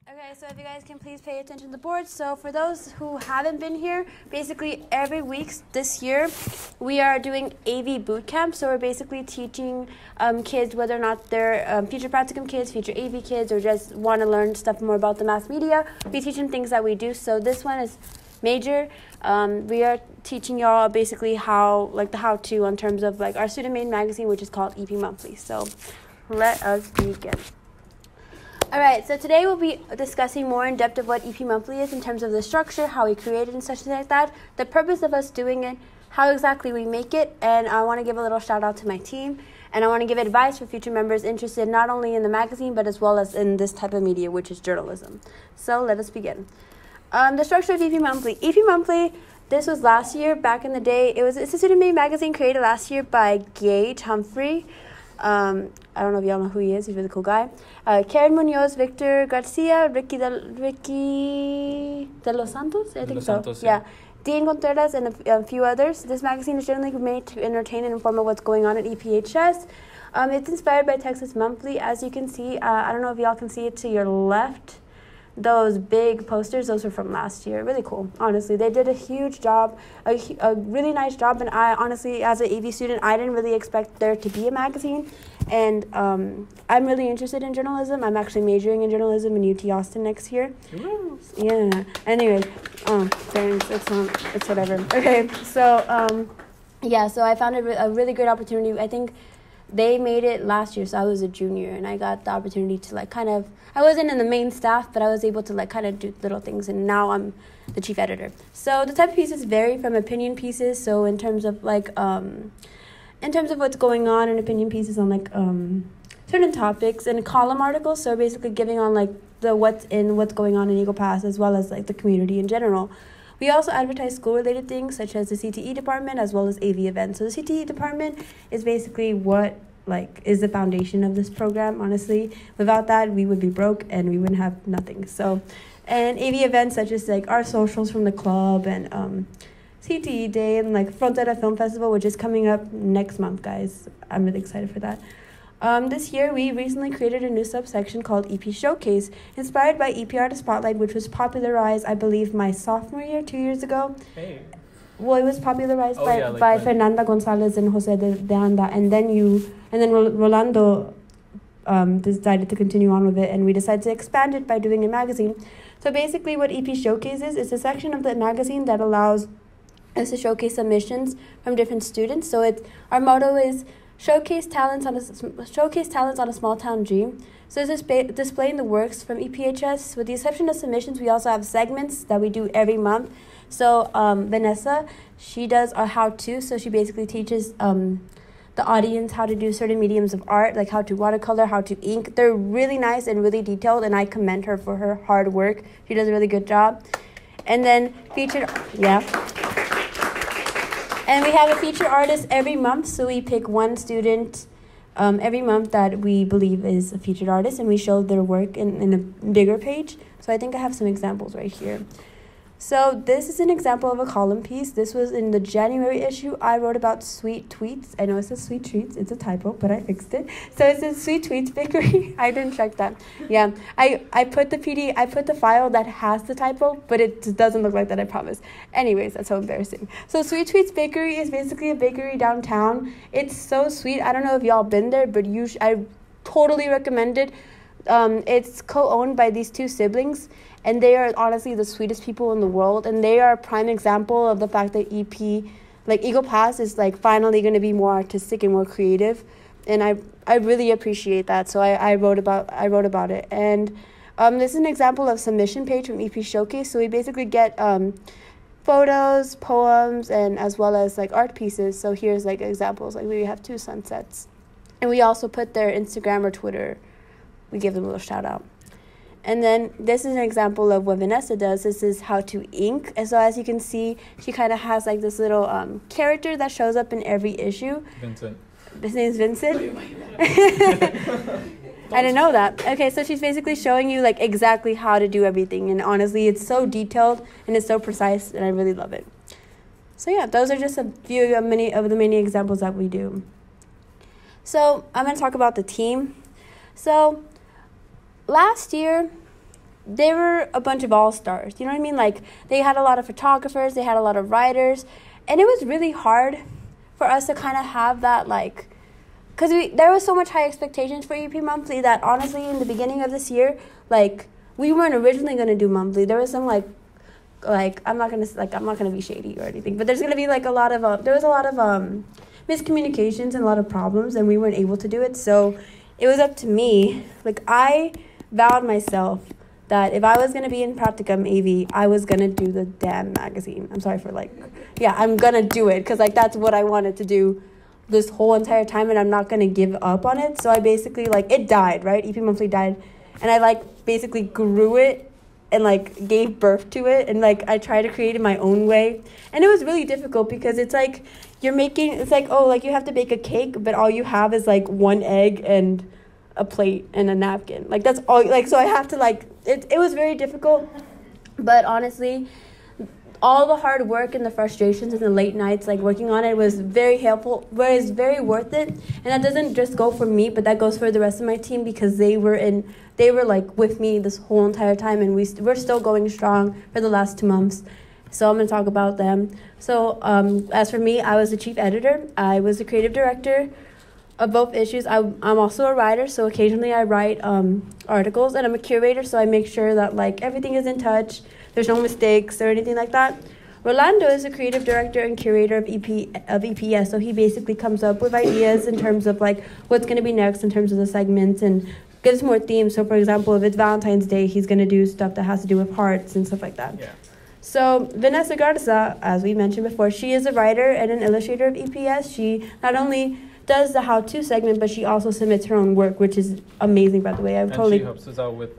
Okay, so if you guys can please pay attention to the board. So for those who haven't been here, basically every week this year, we are doing AV Bootcamp. So we're basically teaching kids, whether or not they're future practicum kids, future AV kids, or just want to learn stuff more about the mass media. We teach them things that we do. So this one is major. We are teaching y'all basically the how-to in terms of like our student-made magazine, which is called EP Monthly. So let us begin. All right, so today we'll be discussing more in depth of what EP Monthly is in terms of the structure, how we create it and such like that, the purpose of us doing it, how exactly we make it, and I want to give a little shout out to my team, and I want to give advice for future members interested not only in the magazine, but as well as in this type of media, which is journalism. So let us begin. The structure of EP Monthly. EP Monthly, this was last year, back in the day. It's a student-made magazine created last year by Gage Humphrey. I don't know if y'all know who he is. He's a really cool guy. Karen Munoz, Victor Garcia, Ricky de los Santos, I think so. Santos, yeah. Dean Contreras, and a few others. This magazine is generally made to entertain and inform of what's going on at EPHS. It's inspired by Texas Monthly. As you can see, I don't know if y'all can see it to your left. Those big posters, those were from last year. Really cool, honestly. They did a huge job, a really nice job. And I honestly, as an AV student, I didn't really expect there to be a magazine. And I'm really interested in journalism. I'm actually majoring in journalism in UT Austin next year. Woo. Yeah. Anyway, thanks. It's whatever. Okay. So so I found it a really great opportunity. I think they made it last year, so I was a junior, and I got the opportunity to I wasn't in the main staff, but I was able to kind of do little things, and now I'm the chief editor. So the type of pieces vary from opinion pieces. So in terms of what's going on, and opinion pieces on certain topics, and column articles. So basically giving on what's going on in Eagle Pass, as well as the community in general. We also advertise school-related things such as the CTE department as well as AV events. So the CTE department is basically what is the foundation of this program, honestly. Without that, we would be broke and we wouldn't have nothing. So, and AV events such as our socials from the club and CTE Day and Frontera Film Festival, which is coming up next month, guys. I'm really excited for that. This year, we recently created a new subsection called EP Showcase, inspired by EPR Spotlight, which was popularized, I believe, my sophomore year, 2 years ago. Hey. Well, it was popularized by Fernanda Gonzalez and Jose de Anda, and then Rolando decided to continue on with it, and we decided to expand it by doing a magazine. So basically, what EP Showcase is a section of the magazine that allows us to showcase submissions from different students. So our motto is showcase talents on a small town dream. So it's displaying the works from EPHS. With the exception of submissions, we also have segments that we do every month. So Vanessa, she does a how-to. So she basically teaches the audience how to do certain mediums of art, like how to watercolor, how to ink. They're really nice and really detailed, and I commend her for her hard work. She does a really good job. And then And we have a featured artist every month, so we pick one student every month that we believe is a featured artist, and we show their work in a bigger page. So I think I have some examples right here. So this is an example of a column piece. This was in the January issue. I wrote about sweet tweets. I know it says sweet treats. It's a typo, but I fixed it. So it says Sweet Tweets Bakery. I didn't check that. Yeah, I put the file that has the typo, but it doesn't look like that, I promise. Anyways, that's so embarrassing. So Sweet Tweets Bakery is basically a bakery downtown. It's so sweet. I don't know if y'all been there, but I totally recommend it. It's co-owned by these two siblings, and they are honestly the sweetest people in the world, and they are a prime example of the fact that Eagle Pass is finally going to be more artistic and more creative, and I really appreciate that. So I wrote about it, and this is an example of submission page from EP Showcase. So we basically get photos, poems, and as well as art pieces. So here's examples. We have 2 sunsets, and we also put their Instagram or Twitter. We give them a little shout out. And then this is an example of what Vanessa does. This is how to ink. And so as you can see, she kind of has this little character that shows up in every issue. Vincent. His name is Vincent. I didn't know that. Okay, so she's basically showing you exactly how to do everything. And honestly, it's so detailed and it's so precise, and I really love it. So yeah, those are just a few of the many examples that we do. So I'm going to talk about the team. So last year, they were a bunch of all-stars. You know what I mean? Like, they had a lot of photographers, they had a lot of writers, and it was really hard for us to kind of have that, like, because there was so much high expectations for EP Monthly that honestly in the beginning of this year, like, we weren't originally going to do monthly. There was some like I'm not gonna be shady or anything, but there's gonna be like a lot of miscommunications and a lot of problems, and we weren't able to do it. So it was up to me. Like, I vowed myself that if I was gonna be in Practicum AV, I was gonna do the damn magazine. I'm sorry for I'm gonna do it because like that's what I wanted to do this whole entire time, and I'm not gonna give up on it. So I basically it died, right? EP Monthly died, and I basically grew it and gave birth to it, and I tried to create it my own way. And it was really difficult because it's you have to bake a cake, but all you have is one egg and a plate and a napkin. That's all. So I have to it was very difficult, but honestly, all the hard work and the frustrations and the late nights working on it was very helpful, was very worth it. And that doesn't just go for me, but that goes for the rest of my team, because they were with me this whole entire time, and we're still going strong for the last 2 months. So I'm going to talk about them. So as for me, I was the chief editor. I was the creative director of both issues. I'm also a writer, so occasionally I write articles, and I'm a curator, so I make sure that everything is in touch. There's no mistakes or anything like that. Rolando is the creative director and curator of EPS, so he basically comes up with ideas in terms of what's going to be next in terms of the segments, and gives more themes. So for example, if it's Valentine's Day, he's going to do stuff that has to do with hearts and stuff like that. Yeah. So Vanessa Garza, as we mentioned before, she is a writer and an illustrator of EPS. She not only does the how-to segment, but she also submits her own work, which is amazing, by the way. She helps us out with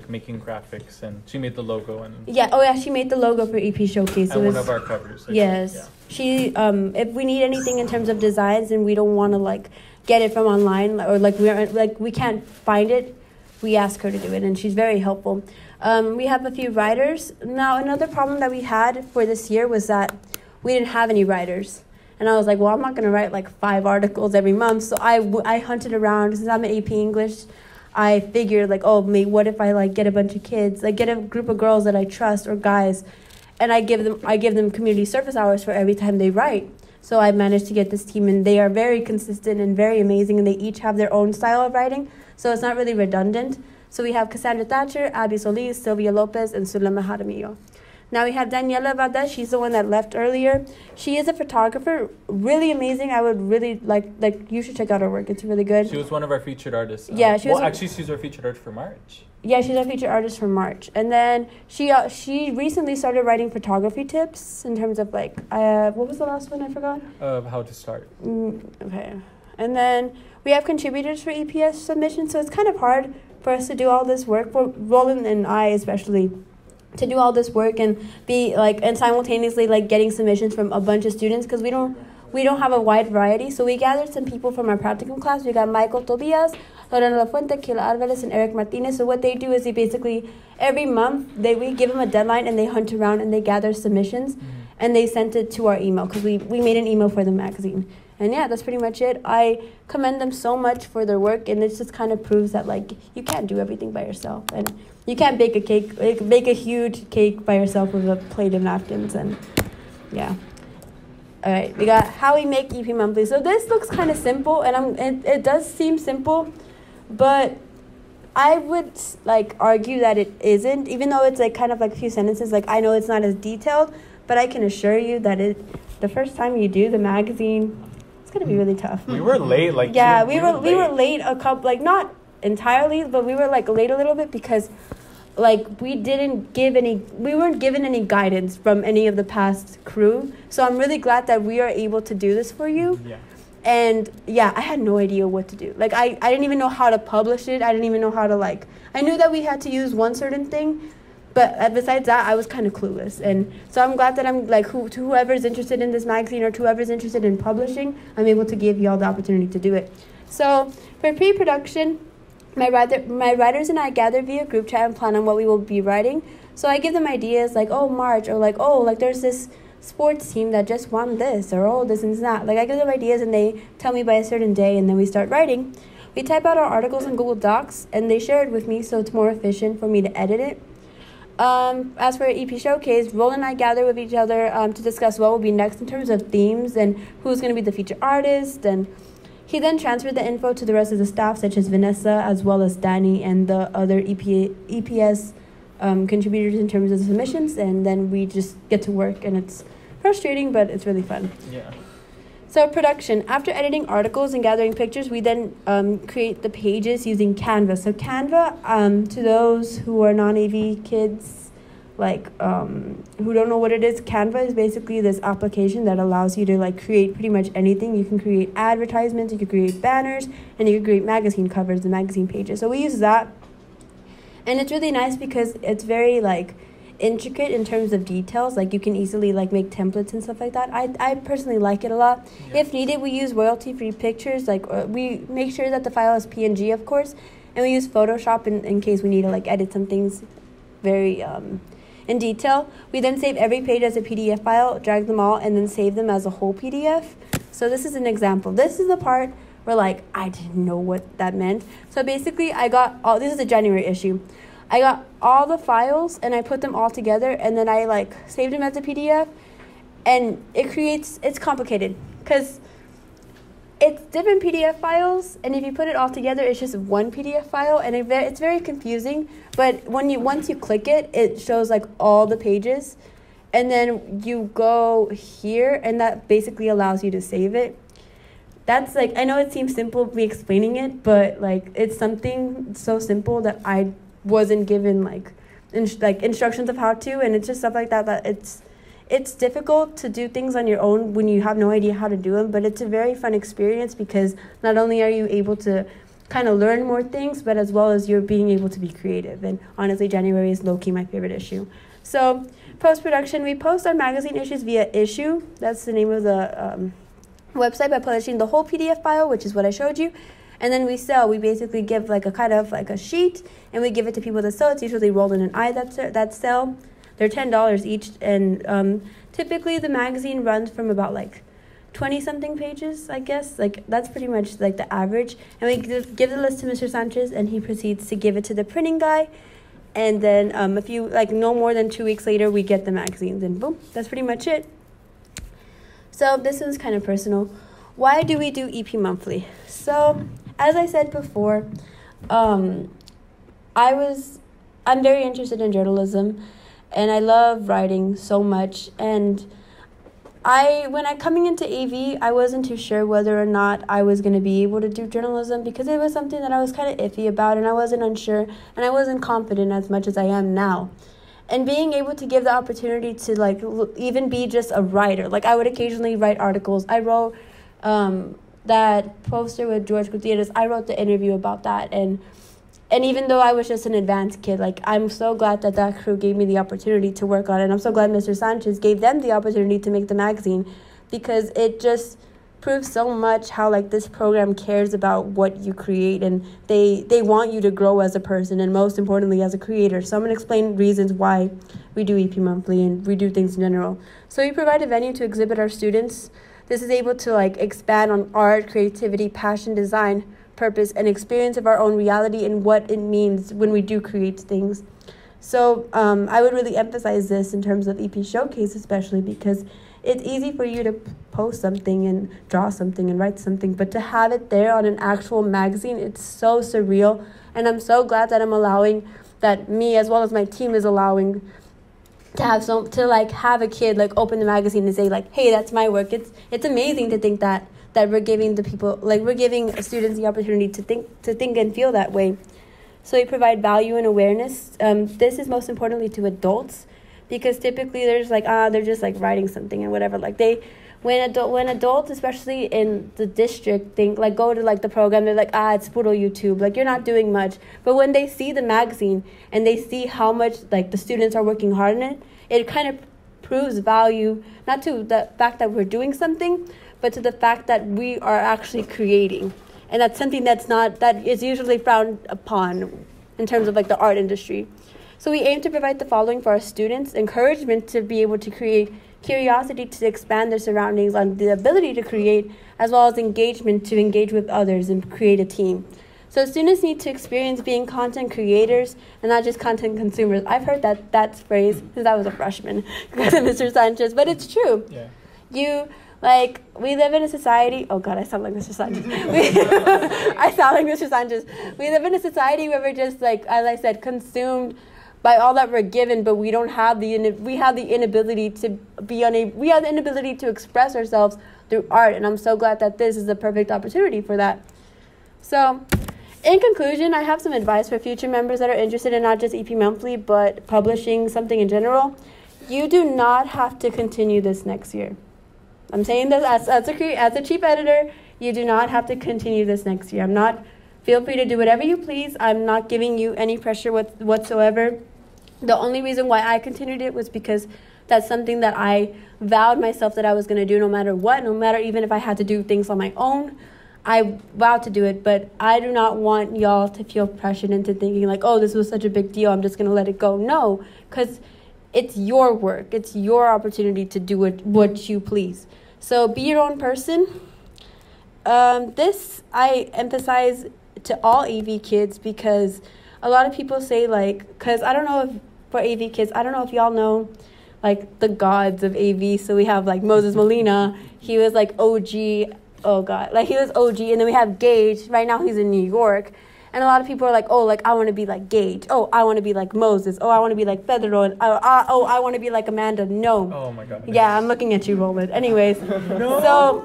making graphics, and she made the logo. She made the logo for EP Showcase. And one of our covers. Yes. Yeah. She, if we need anything in terms of designs and we don't want to get it from online, or we can't find it, we ask her to do it, and she's very helpful. We have a few writers. Now, another problem that we had for this year was that we didn't have any writers. And I was like, well, I'm not going to write 5 articles every month. So I hunted around. Since I'm an AP English, I figured what if I get a bunch of kids, get a group of girls that I trust, or guys, and I give them community service hours for every time they write. So I managed to get this team, and they are very consistent and very amazing, and they each have their own style of writing, so it's not really redundant. So we have Cassandra Thatcher, Abby Solis, Sylvia Lopez, and Sulema Jaramillo. Now we have Daniela Valdez. She's the one that left earlier. She is a photographer, really amazing. I would really you should check out her work. It's really good. She was one of our featured artists. Yeah, she's our featured artist for March. Yeah, she's our featured artist for March. And then she recently started writing photography tips in terms of what was the last one? I forgot. How to start. Okay. And then we have contributors for EPS submissions, so it's kind of hard for us to do all this work, for Roland and I especially, to do all this work and be and simultaneously getting submissions from a bunch of students, because we don't have a wide variety. So we gathered some people from our practicum class. We got Michael Tobias, Lorena La Fuente, Kila Alvarez, and Eric Martinez. So what they do is they basically every month we give them a deadline, and they hunt around and they gather submissions, and they sent it to our email, because we made an email for the magazine. And yeah, that's pretty much it. I commend them so much for their work, and it just kind of proves that you can't do everything by yourself, and you can't bake a huge cake by yourself with a plate of napkins. And yeah. All right, we got how we make EP Monthly. So this looks kind of simple, and it does seem simple, but I would argue that it isn't, even though it's kind of a few sentences. I know it's not as detailed, but I can assure you that the first time you do the magazine, it's gonna be really tough. We were late, we were late a couple, not entirely, but we were late a little bit because we weren't given any guidance from any of the past crew. So I'm really glad that we are able to do this for you. Yeah. And yeah, I had no idea what to do. I didn't even know how to publish it. I didn't even know how to I knew that we had to use one certain thing, but besides that, I was kind of clueless. And so I'm glad that I'm to whoever's interested in this magazine, or to whoever's interested in publishing, I'm able to give y'all the opportunity to do it. So for pre-production, my writers and I gather via group chat and plan on what we will be writing. So I give them ideas March, or there's this sports team that just won this, or this and that. I give them ideas, and they tell me by a certain day, and then we start writing. We type out our articles in Google Docs, and they share it with me, so it's more efficient for me to edit it. As for EP Showcase, Roland and I gather with each other to discuss what will be next in terms of themes and who's going to be the featured artist. And he then transferred the info to the rest of the staff, such as Vanessa, as well as Danny and the other EPS contributors in terms of the submissions. And then we just get to work, and it's frustrating, but it's really fun. Yeah. So production. After editing articles and gathering pictures, we then create the pages using Canva. So Canva, to those who are non-AV kids, who don't know what it is, Canva is basically this application that allows you to create pretty much anything. You can create advertisements, you can create banners, and you can create magazine covers and magazine pages. So we use that, and it's really nice because it's very intricate in terms of details. You can easily make templates and stuff like that. I personally like it a lot. Yeah. If needed, we use royalty-free pictures. We make sure that the file is PNG, of course, and we use Photoshop in case we need to edit some things very in detail. We then save every page as a PDF file, drag them all, and then save them as a whole PDF. So this is an example. This is the part where I didn't know what that meant. So basically, I got all. This is a January issue. I got all the files and I put them all together, and then I saved them as a PDF, and it's complicated because it's different PDF files, and if you put it all together, it's just one PDF file, and it's very confusing. But once you click it, it shows all the pages, and then you go here, and that basically allows you to save it. That's I know it seems simple me explaining it, but it's something so simple that I wasn't given instructions of how to, and it's just stuff like that it's difficult to do things on your own when you have no idea how to do them, but it's a very fun experience because not only are you able to kind of learn more things, but as well as you're being able to be creative. And honestly, January is low-key my favorite issue. So post-production, we post our magazine issues via Issue. That's the name of the website, by publishing the whole PDF file, which is what I showed you. And then we sell. We basically give a sheet, and we give it to people to sell. It's usually Roland and I that sell. They're $10 each, and typically the magazine runs from about 20-something pages, I guess. That's pretty much the average. And we give the list to Mr. Sanchez, and he proceeds to give it to the printing guy. And then a few, no more than 2 weeks later, we get the magazines, and boom, that's pretty much it. So this is kind of personal. Why do we do EP Monthly? So, as I said before, I'm very interested in journalism, and I love writing so much. And when I coming into AV, I wasn't too sure whether or not I was going to be able to do journalism, because it was something that I was kind of iffy about, and I wasn't unsure, and I wasn't confident as much as I am now. And being able to give the opportunity to even be just a writer, I would occasionally write articles. I wrote that poster with George Gutierrez. I wrote the interview about that, and even though I was just an advanced kid, I'm so glad that crew gave me the opportunity to work on it. And I'm so glad Mr. Sanchez gave them the opportunity to make the magazine, because it just proves so much how this program cares about what you create, and they want you to grow as a person, and most importantly as a creator. So I'm going to explain reasons why we do EP Monthly and we do things in general. So we provide a venue to exhibit our students. This is able to expand on art, creativity, passion, design, purpose, and experience of our own reality and what it means when we do create things. So I would really emphasize this in terms of EP Showcase, especially because it's easy for you to post something and draw something and write something, but to have it there on an actual magazine, it's so surreal. And I'm so glad that I'm allowing, that me as well as my team is allowing to have have a kid open the magazine and say hey, that's my work. It's amazing to think that we're giving the people, we're giving students the opportunity to think and feel that way. So we provide value and awareness. This is most importantly to adults, because typically they're just they're just writing something and whatever. When adults, especially in the district, think go to the program, they're it's puro YouTube, you're not doing much. But when they see the magazine and they see how much the students are working hard on it, it kind of proves value, not to the fact that we're doing something, but to the fact that we are actually creating. And that's something that is usually frowned upon in terms of the art industry. So we aim to provide the following for our students: encouragement to be able to create, curiosity to expand their surroundings, on the ability to create, as well as engagement to engage with others and create a team. So students need to experience being content creators and not just content consumers. I've heard that phrase since I was a freshman because of Mr. Sanchez, but it's true. Yeah. We live in a society. Oh God, I sound like Mr. Sanchez. I sound like Mr. Sanchez. We live in a society where we're just like, as I said, consumed by all that we're given, but we have the inability to express ourselves through art, and I'm so glad that this is the perfect opportunity for that. So, in conclusion, I have some advice for future members that are interested in not just EP Monthly, but publishing something in general. You do not have to continue this next year. I'm saying this as a chief editor, you do not have to continue this next year. Feel free to do whatever you please. I'm not giving you any pressure whatsoever. The only reason why I continued it was because that's something that I vowed myself that I was going to do no matter what, no matter even if I had to do things on my own. I vowed to do it, but I do not want y'all to feel pressured into thinking like, oh, this was such a big deal, I'm just going to let it go. No, because it's your work. It's your opportunity to do what you please. So be your own person. This I emphasize to all AV kids because a lot of people say because I don't know if for AV kids, I don't know if y'all know the gods of AV. So we have Moses Molina. He was OG. Oh God, he was OG. And then we have Gage. Right now he's in New York. And a lot of people are I want to be like Gage. Oh, I want to be like Moses. Oh, I want to be like Pedro. And I want to be like Amanda. No. Oh my God. Yeah, I'm looking at you, Roland. Anyways, No. So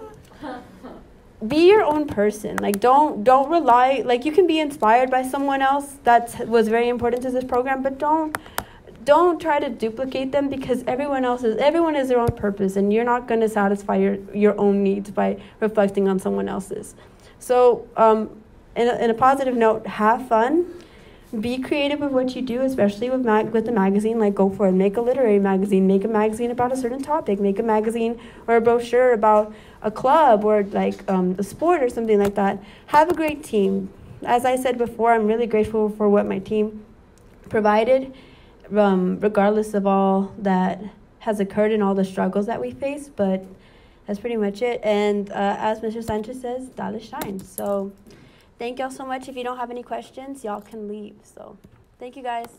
be your own person. Don't rely. You can be inspired by someone else. That was very important to this program. But don't try to duplicate them because everyone is their own purpose, and you're not going to satisfy your own needs by reflecting on someone else's. So, in a positive note, have fun. Be creative with what you do, especially with the magazine. Go for it. Make a literary magazine. Make a magazine about a certain topic. Make a magazine or a brochure about a club or a sport or something like that. Have a great team. As I said before, I'm really grateful for what my team provided, regardless of all that has occurred and all the struggles that we face. But that's pretty much it. And as Mr. Sanchez says, dale shine. So thank y'all so much. If you don't have any questions, y'all can leave. So thank you, guys.